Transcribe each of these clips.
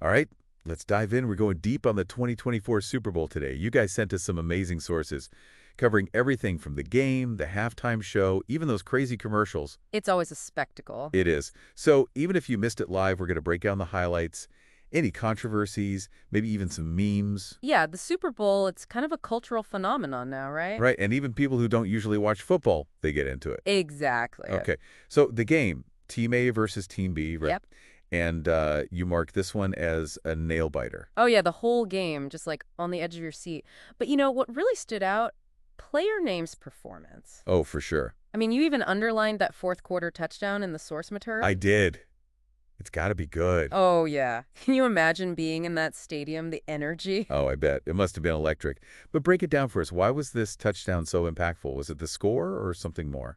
All right, let's dive in. We're going deep on the 2024 Super Bowl today. You guys sent us some amazing sources covering everything from the game, the halftime show, even those crazy commercials. It's always a spectacle. It is. So even if you missed it live, we're going to break down the highlights, any controversies, maybe even some memes. Yeah, the Super Bowl, it's kind of a cultural phenomenon now, right? Right, and even people who don't usually watch football, they get into it. Exactly. Okay, so the game, Team A versus Team B, right? Yep. And you mark this one as a nail-biter. Oh, yeah, the whole game, just like on the edge of your seat. But what really stood out? Player names performance. Oh, for sure. I mean, you even underlined that fourth quarter touchdown in the source material. I did. It's got to be good. Oh, yeah. Can you imagine being in that stadium, the energy? Oh, I bet. It must have been electric. But break it down for us. Why was this touchdown so impactful? Was it the score or something more?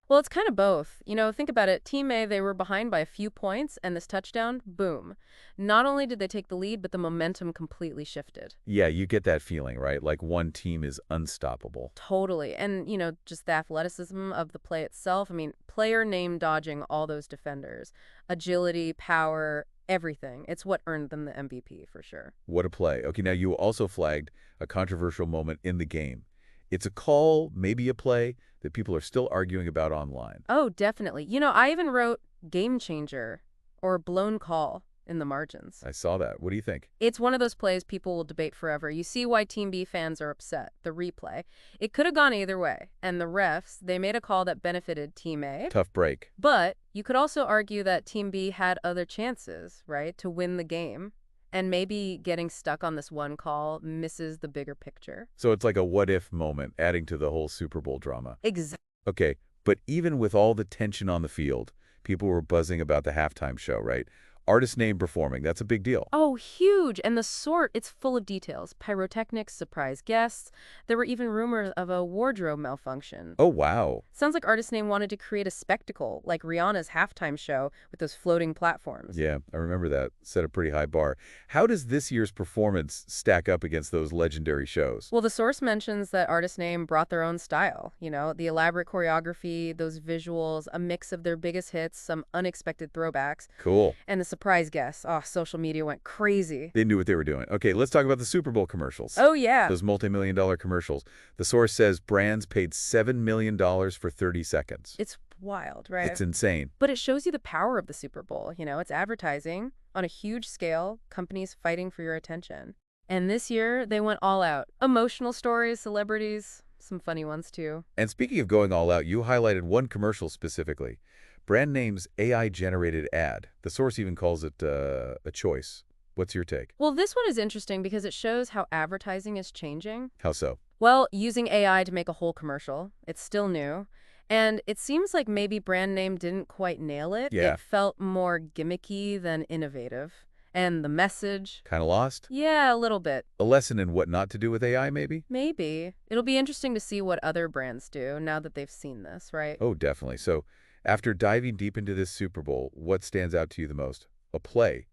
Well, it's kind of both. Think about it. Team A, they were behind by a few points, and this touchdown, boom. Not only did they take the lead, but the momentum completely shifted. Yeah, you get that feeling, right? Like one team is unstoppable. Totally. And, just the athleticism of the play itself. I mean, player name dodging all those defenders. Agility, power, everything. It's what earned them the MVP for sure. What a play. Okay, now you also flagged a controversial moment in the game. It's a call, maybe a play, that people are still arguing about online. Oh, definitely. I even wrote game changer or blown call in the margins. I saw that. What do you think? It's one of those plays people will debate forever. You see why Team B fans are upset. The replay. It could have gone either way. And the refs, they made a call that benefited Team A. Tough break. But you could also argue that Team B had other chances, right, to win the game. And maybe getting stuck on this one call misses the bigger picture. So it's like a what-if moment, adding to the whole Super Bowl drama. Exactly. Okay, but even with all the tension on the field, people were buzzing about the halftime show, right? Artist name performing, that's a big deal. Oh, huge. And the sort, it's full of details. Pyrotechnics, surprise guests. There were even rumors of a wardrobe malfunction. Oh, wow. Sounds like Artist Name wanted to create a spectacle, like Rihanna's halftime show with those floating platforms. Yeah, I remember that. Set a pretty high bar. How does this year's performance stack up against those legendary shows? Well, the source mentions that Artist Name brought their own style. The elaborate choreography, those visuals, a mix of their biggest hits, some unexpected throwbacks. Cool. And the surprise guests. Oh, social media went crazy. They knew what they were doing. Okay, let's talk about the Super Bowl commercials. Oh, yeah. Those multi-million-dollar commercials. The source says brands paid $7 million for 30 seconds. It's wild, right? It's insane. But it shows you the power of the Super Bowl. It's advertising on a huge scale, companies fighting for your attention. And this year, they went all out. Emotional stories, celebrities, some funny ones too. And speaking of going all out, you highlighted one commercial specifically. Brand name's AI-generated ad. The source even calls it a choice. What's your take? Well, this one is interesting because it shows how advertising is changing. How so? Well, using AI to make a whole commercial. It's still new. And it seems like maybe brand name didn't quite nail it. Yeah. It felt more gimmicky than innovative. And the message? Kind of lost? Yeah, a little bit. A lesson in what not to do with AI, maybe? Maybe. It'll be interesting to see what other brands do now that they've seen this, right? Oh, definitely. So after diving deep into this Super Bowl, what stands out to you the most? A play,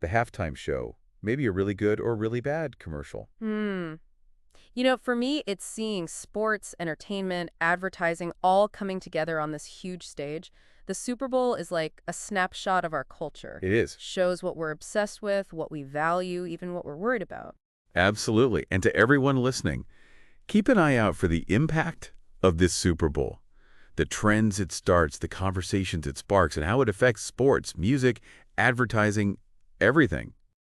the halftime show, maybe a really good or really bad commercial? For me, it's seeing sports, entertainment, advertising all coming together on this huge stage. The Super Bowl is like a snapshot of our culture. It is. Shows what we're obsessed with, what we value, even what we're worried about. Absolutely. And to everyone listening, keep an eye out for the impact of this Super Bowl. The trends it starts, the conversations it sparks, and how it affects sports, music, advertising, everything.